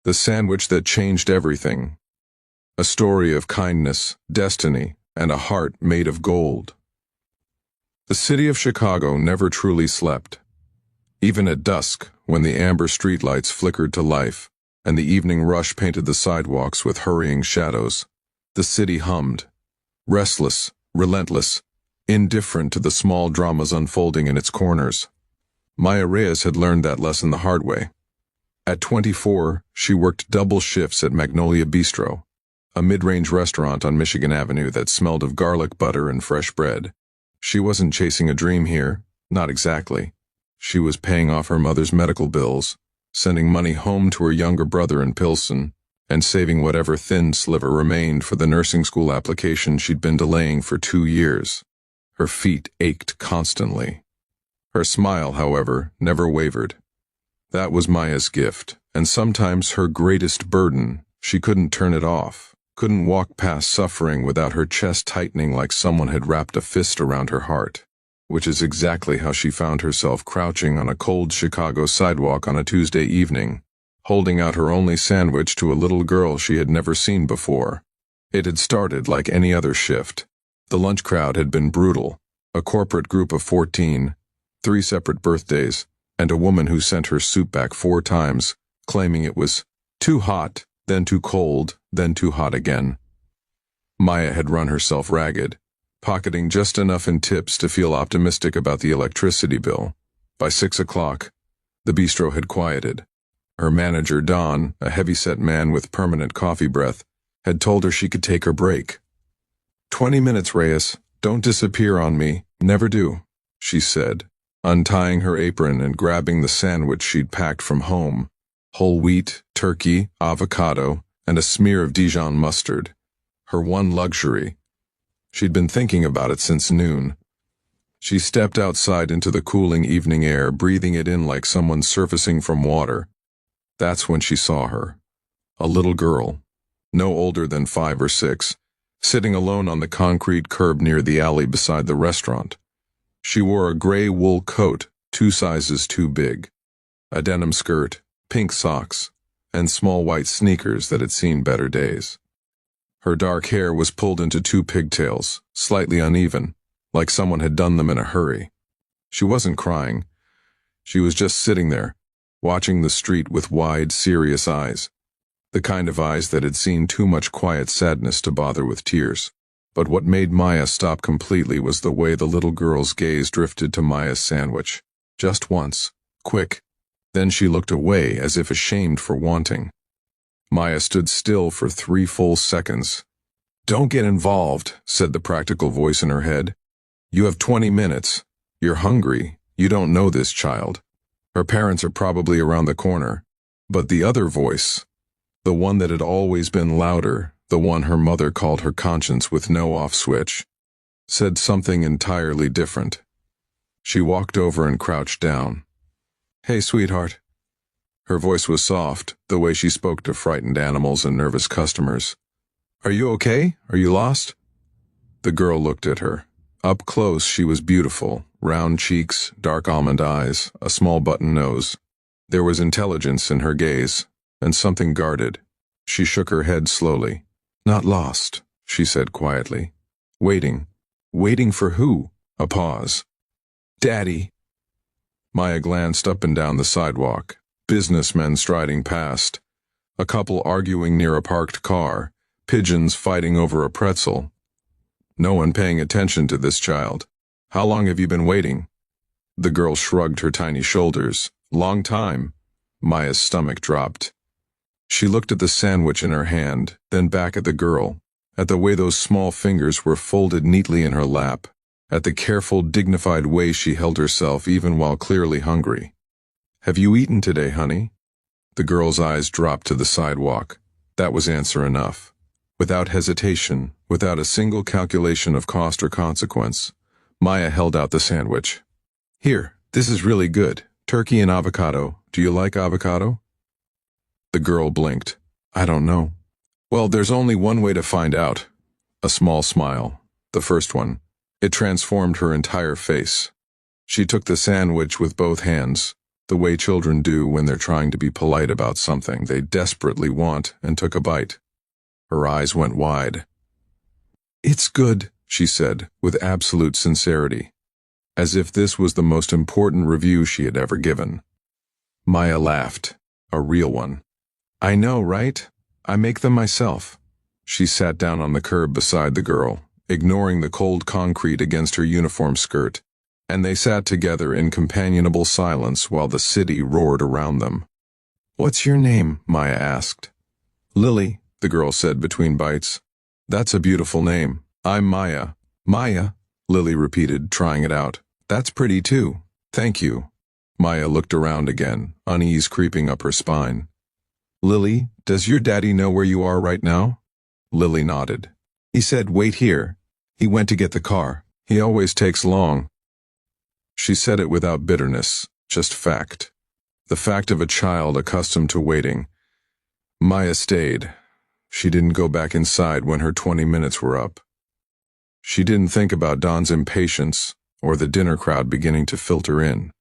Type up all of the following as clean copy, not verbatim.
The sandwich that changed everything. A story of kindness, destiny, and a heart made of gold. The city of Chicago never truly slept. Even at dusk, when the amber streetlights flickered to life, and the evening rush painted the sidewalks with hurrying shadows, the city hummed, restless, relentless, indifferent to the small dramas unfolding in its corners. Maya Reyes had learned that lesson the hard way. At 24, she worked double shifts at Magnolia Bistro, a mid-range restaurant on Michigan Avenue that smelled of garlic butter and fresh bread. She wasn't chasing a dream here, not exactly. She was paying off her mother's medical bills, sending money home to her younger brother in Pilsen, and saving whatever thin sliver remained for the nursing school application she'd been delaying for 2 years. Her feet ached constantly. Her smile, however, never wavered. That was Maya's gift, and sometimes her greatest burden. She couldn't turn it off, couldn't walk past suffering without her chest tightening like someone had wrapped a fist around her heart, which is exactly how she found herself crouching on a cold Chicago sidewalk on a Tuesday evening, holding out her only sandwich to a little girl she had never seen before. It had started like any other shift. The lunch crowd had been brutal, a corporate group of 14, 3 separate birthdays, and a woman who sent her soup back 4 times, claiming it was too hot, then too cold, then too hot again. Maya had run herself ragged, pocketing just enough in tips to feel optimistic about the electricity bill. By 6 o'clock, the bistro had quieted. Her manager, Don, a heavy-set man with permanent coffee breath, had told her she could take her break. 20 minutes, Reyes. Don't disappear on me. Never do, she said, untying her apron and grabbing the sandwich she'd packed from home. Whole wheat, turkey, avocado, and a smear of Dijon mustard. Her one luxury. She'd been thinking about it since noon. She stepped outside into the cooling evening air, breathing it in like someone surfacing from water. That's when she saw her. A little girl, no older than 5 or 6, sitting alone on the concrete curb near the alley beside the restaurant. She wore a gray wool coat, 2 sizes too big, a denim skirt, pink socks, and small white sneakers that had seen better days. Her dark hair was pulled into 2 pigtails, slightly uneven, like someone had done them in a hurry. She wasn't crying. She was just sitting there, watching the street with wide, serious eyes, the kind of eyes that had seen too much quiet sadness to bother with tears. But what made Maya stop completely was the way the little girl's gaze drifted to Maya's sandwich. Just once, quick. Then she looked away as if ashamed for wanting. Maya stood still for 3 full seconds. "Don't get involved," said the practical voice in her head. "You have 20 minutes. You're hungry. You don't know this child. Her parents are probably around the corner." But the other voice, the one that had always been louder, the one her mother called her conscience with no off switch, said something entirely different. She walked over and crouched down. "Hey, sweetheart." Her voice was soft, the way she spoke to frightened animals and nervous customers. "Are you okay? Are you lost?" The girl looked at her. Up close, she was beautiful. Round cheeks, dark almond eyes, a small button nose. There was intelligence in her gaze, and something guarded. She shook her head slowly. "Not lost," she said quietly. "Waiting. Waiting for who?" A pause. "Daddy." Maya glanced up and down the sidewalk. Businessmen striding past. A couple arguing near a parked car. Pigeons fighting over a pretzel. No one paying attention to this child. "How long have you been waiting?" The girl shrugged her tiny shoulders. "Long time." Maya's stomach dropped. She looked at the sandwich in her hand, then back at the girl, at the way those small fingers were folded neatly in her lap, at the careful, dignified way she held herself even while clearly hungry. "Have you eaten today, honey?" The girl's eyes dropped to the sidewalk. That was answer enough. Without hesitation, without a single calculation of cost or consequence, Maya held out the sandwich. "Here, this is really good. Turkey and avocado. Do you like avocado?" The girl blinked. "I don't know." "Well, there's only one way to find out." A small smile. The first one. It transformed her entire face. She took the sandwich with both hands, the way children do when they're trying to be polite about something they desperately want, and took a bite. Her eyes went wide. "It's good," she said, with absolute sincerity, as if this was the most important review she had ever given. Maya laughed, a real one. "I know, right? I make them myself." She sat down on the curb beside the girl, ignoring the cold concrete against her uniform skirt, and they sat together in companionable silence while the city roared around them. "What's your name?" Maya asked. "Lily," the girl said between bites. "That's a beautiful name. I'm Maya." "Maya," Lily repeated, trying it out. "That's pretty too. Thank you." Maya looked around again, unease creeping up her spine. "Lily, does your daddy know where you are right now?" Lily nodded. "He said wait here. He went to get the car. He always takes long." She said it without bitterness, just fact. The fact of a child accustomed to waiting. Maya stayed. She didn't go back inside when her 20 minutes were up. She didn't think about Don's impatience or the dinner crowd beginning to filter in.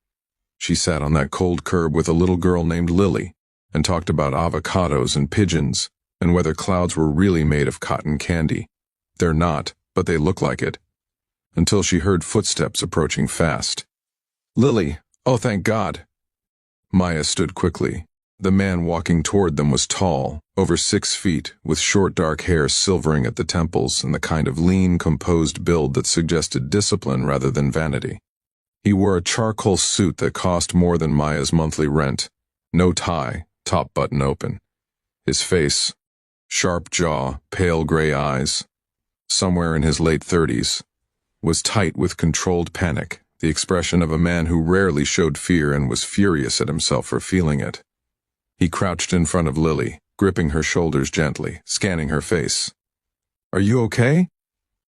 She sat on that cold curb with a little girl named Lily and talked about avocados and pigeons and whether clouds were really made of cotton candy. They're not, but they look like it. Until she heard footsteps approaching fast. "Lily, oh thank God." Maya stood quickly. The man walking toward them was tall, over 6 feet, with short dark hair silvering at the temples and the kind of lean, composed build that suggested discipline rather than vanity. He wore a charcoal suit that cost more than Maya's monthly rent. No tie, top button open. His face, sharp jaw, pale gray eyes, somewhere in his late 30s, was tight with controlled panic, the expression of a man who rarely showed fear and was furious at himself for feeling it. He crouched in front of Lily, gripping her shoulders gently, scanning her face. "Are you okay?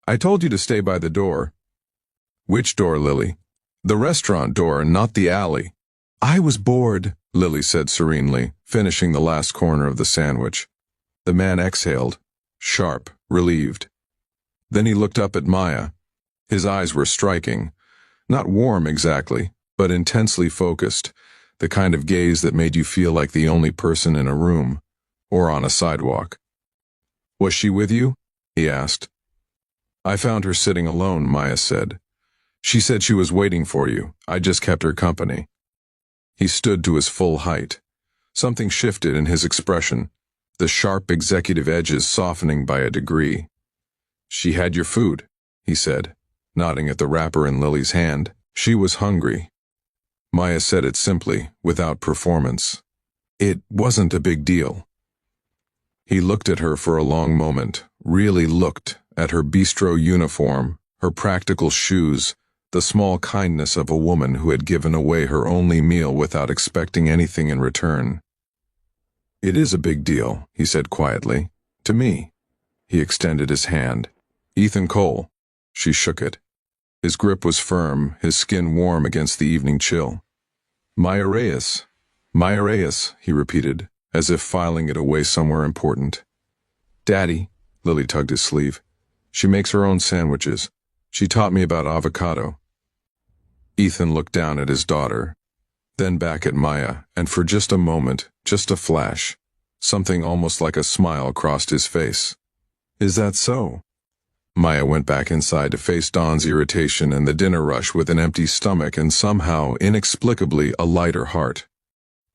I told you to stay by the door." "Which door, Lily?" "The restaurant door, not the alley." "I was bored," Lily said serenely, finishing the last corner of the sandwich. The man exhaled, sharp, relieved. Then he looked up at Maya. His eyes were striking. Not warm exactly, but intensely focused, the kind of gaze that made you feel like the only person in a room, or on a sidewalk. "Was she with you?" he asked. "I found her sitting alone," Maya said. "She said she was waiting for you. I just kept her company." He stood to his full height. Something shifted in his expression, the sharp executive edges softening by a degree. "She had your food," he said, nodding at the wrapper in Lily's hand. She was hungry. Maya said it simply, without performance. It wasn't a big deal. He looked at her for a long moment, really looked at her bistro uniform, her practical shoes, the small kindness of a woman who had given away her only meal without expecting anything in return. "It is a big deal," he said quietly. "To me." He extended his hand. "Ethan Cole." She shook it. His grip was firm, his skin warm against the evening chill. "Maya Reyes." "Maya Reyes," he repeated, as if filing it away somewhere important. "Daddy," Lily tugged his sleeve. "She makes her own sandwiches. She taught me about avocado." Ethan looked down at his daughter, then back at Maya, and for just a moment, just a flash, something almost like a smile crossed his face. "Is that so?" Maya went back inside to face Dawn's irritation and the dinner rush with an empty stomach and somehow, inexplicably, a lighter heart.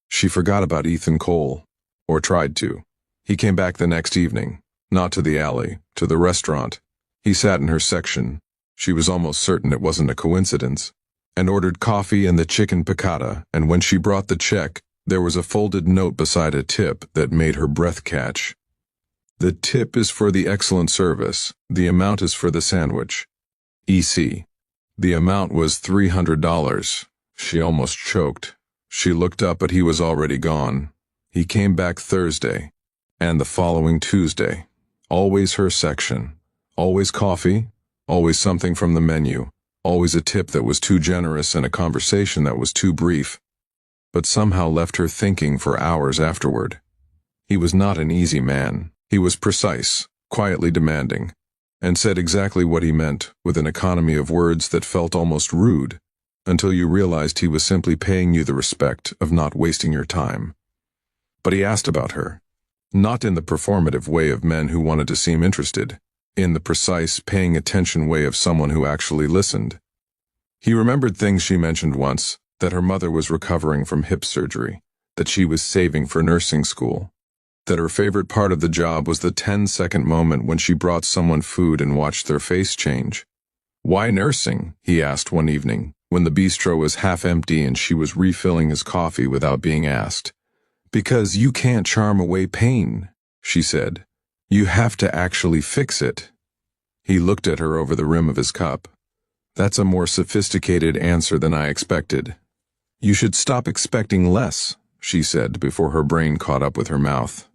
She forgot about Ethan Cole, or tried to. He came back the next evening, not to the alley, to the restaurant. He sat in her section. She was almost certain it wasn't a coincidence, and ordered coffee and the chicken piccata, and when she brought the check, there was a folded note beside a tip that made her breath catch. "The tip is for the excellent service. The amount is for the sandwich. EC." The amount was $300. She almost choked. She looked up, but he was already gone. He came back Thursday, and the following Tuesday. Always her section. Always coffee, always something from the menu, always a tip that was too generous and a conversation that was too brief, but somehow left her thinking for hours afterward. He was not an easy man. He was precise, quietly demanding, and said exactly what he meant with an economy of words that felt almost rude. until you realized he was simply paying you the respect of not wasting your time. But he asked about her, not in the performative way of men who wanted to seem interested, in the precise, paying attention way of someone who actually listened. He remembered things she mentioned once, that her mother was recovering from hip surgery, that she was saving for nursing school, that her favorite part of the job was the 10-second moment when she brought someone food and watched their face change. "Why nursing?" he asked one evening, when the bistro was half empty and she was refilling his coffee without being asked. "Because you can't charm away pain," she said. "You have to actually fix it." He looked at her over the rim of his cup. "That's a more sophisticated answer than I expected." "You should stop expecting less," she said before her brain caught up with her mouth.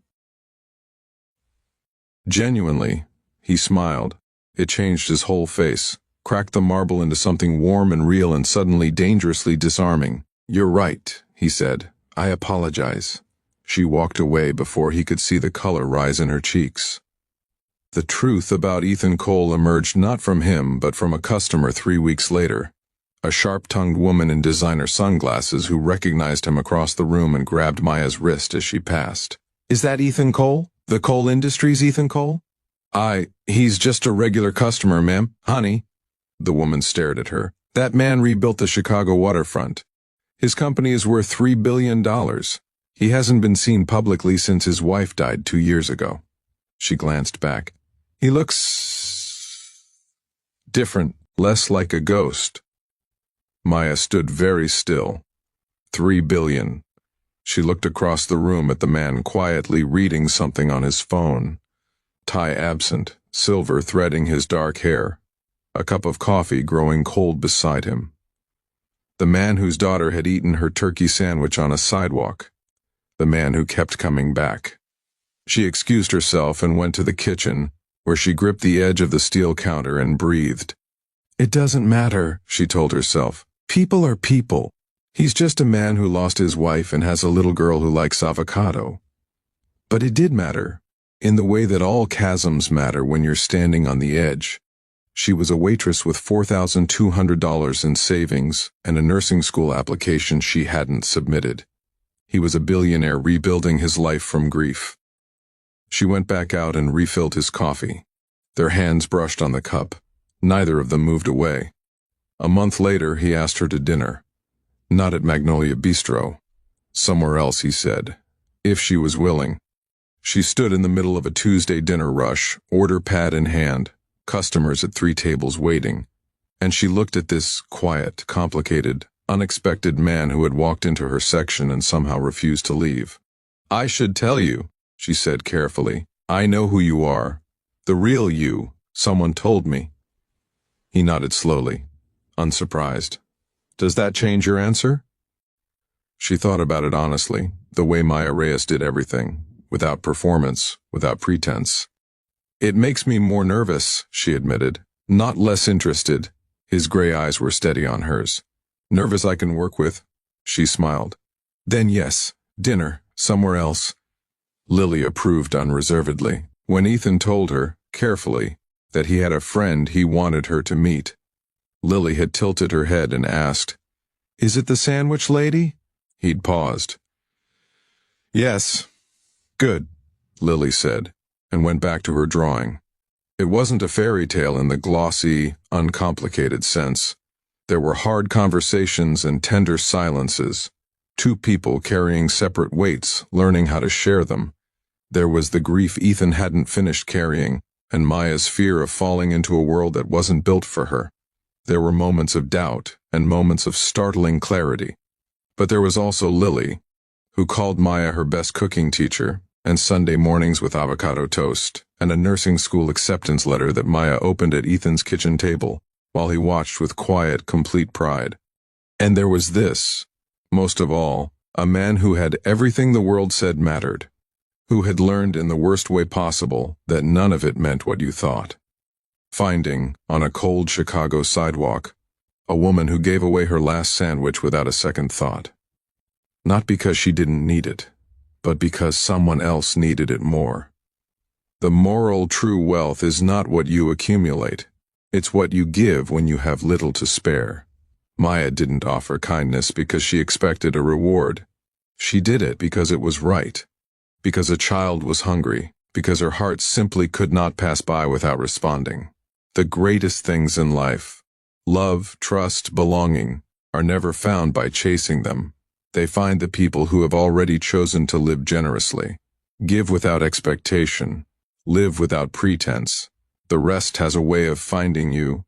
Genuinely, he smiled. It changed his whole face, cracked the marble into something warm and real and suddenly dangerously disarming. "You're right," he said. "I apologize." She walked away before he could see the color rise in her cheeks. The truth about Ethan Cole emerged not from him but from a customer 3 weeks later, a sharp-tongued woman in designer sunglasses who recognized him across the room and grabbed Maya's wrist as she passed. "Is that Ethan Cole? The Cole Industries Ethan Cole?" He's just a regular customer, ma'am. Honey." The woman stared at her. "That man rebuilt the Chicago waterfront. His company is worth $3 billion. He hasn't been seen publicly since his wife died 2 years ago." She glanced back. "He looks different, less like a ghost." Maya stood very still. $3 billion. She looked across the room at the man quietly reading something on his phone. Tie absent, silver threading his dark hair, a cup of coffee growing cold beside him. The man whose daughter had eaten her turkey sandwich on a sidewalk. The man who kept coming back. She excused herself and went to the kitchen, where she gripped the edge of the steel counter and breathed. "It doesn't matter," she told herself. "People are people. He's just a man who lost his wife and has a little girl who likes avocado." But it did matter, in the way that all chasms matter when you're standing on the edge. She was a waitress with $4,200 in savings and a nursing school application she hadn't submitted. He was a billionaire rebuilding his life from grief. She went back out and refilled his coffee. Their hands brushed on the cup. Neither of them moved away. A month later, he asked her to dinner. Not at Magnolia Bistro. Somewhere else, he said, if she was willing. She stood in the middle of a Tuesday dinner rush, order pad in hand, customers at 3 tables waiting, and she looked at this quiet, complicated, unexpected man who had walked into her section and somehow refused to leave. "I should tell you," she said carefully. "I know who you are. The real you. Someone told me." He nodded slowly, unsurprised. "Does that change your answer?" She thought about it honestly, the way Maya Reyes did everything, without performance, without pretense. "It makes me more nervous," she admitted, not less interested. His gray eyes were steady on hers. "Nervous I can work with," she smiled. "Then yes, dinner, somewhere else." Lily approved unreservedly. When Ethan told her, carefully, that he had a friend he wanted her to meet, Lily had tilted her head and asked, "Is it the sandwich lady?" He'd paused. "Yes." "Good," Lily said, and went back to her drawing. It wasn't a fairy tale in the glossy, uncomplicated sense. There were hard conversations and tender silences. 2 people carrying separate weights, learning how to share them. There was the grief Ethan hadn't finished carrying, and Maya's fear of falling into a world that wasn't built for her. There were moments of doubt and moments of startling clarity. But there was also Lily, who called Maya her best cooking teacher, and Sunday mornings with avocado toast, and a nursing school acceptance letter that Maya opened at Ethan's kitchen table, while he watched with quiet, complete pride. And there was this, most of all, a man who had everything the world said mattered, who had learned in the worst way possible that none of it meant what you thought. Finding, on a cold Chicago sidewalk, a woman who gave away her last sandwich without a second thought. Not because she didn't need it, but because someone else needed it more. The moral true wealth is not what you accumulate. It's what you give when you have little to spare. Maya didn't offer kindness because she expected a reward. She did it because it was right, because a child was hungry, because her heart simply could not pass by without responding. The greatest things in life, love, trust, belonging, are never found by chasing them. They find the people who have already chosen to live generously. Give without expectation. Live without pretense. The rest has a way of finding you,